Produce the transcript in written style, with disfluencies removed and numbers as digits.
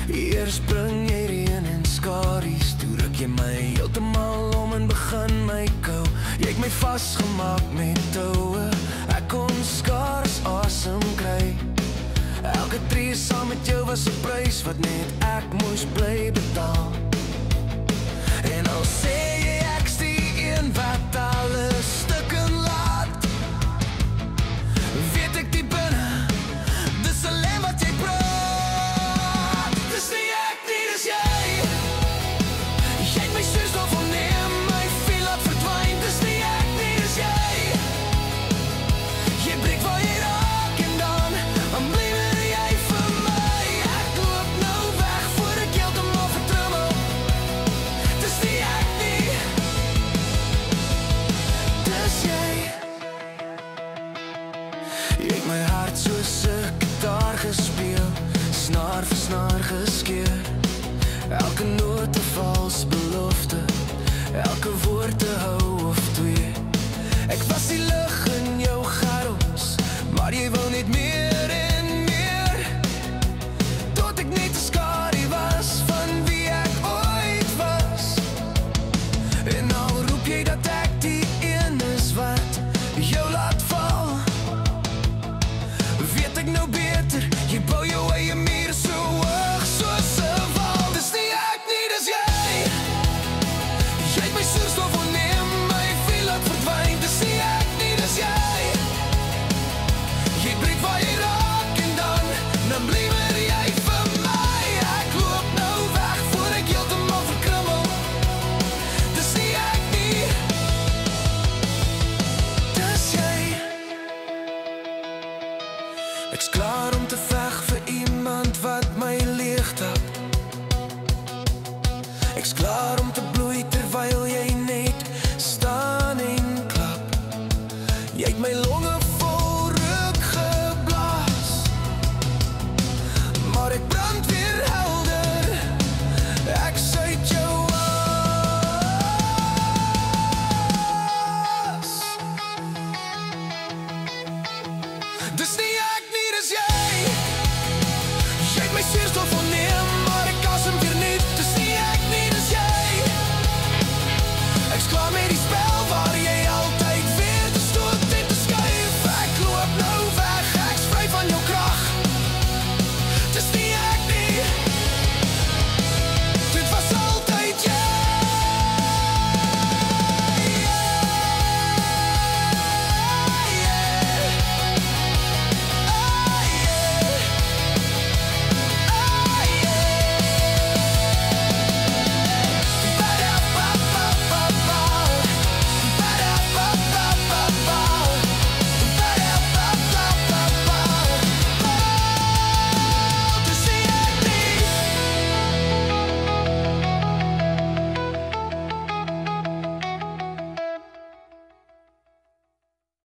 Eers bring jy reën en skaries, toe ruk jy my heeltemal om en begin my kou. Jy het my vasgemaak met toue, ek kon skaars asem kry. Elke tree saam met jou was 'n prys wat net ek moes bly betaal. En al sê jy ek's die een wat alles stukken laat, weet ek die binne, dis alleen wat jy praat. Dis nie ek nie, dis jy. Jy het my suurstof onneem, my veel laat verdwyn. Dis nie ek nie, dis jy. Jy breek waar jy raak en dan bly jy vir my. Ek loop nou weg voor ek heeltemal vertrummel. Dis nie ek nie, dis jy. Jy het my hart soos 'n gitaar gespeel, snaar vir snaar geskeur. Elke noot 'n vals belofte, elke woord 'n hou of twee. Ek was die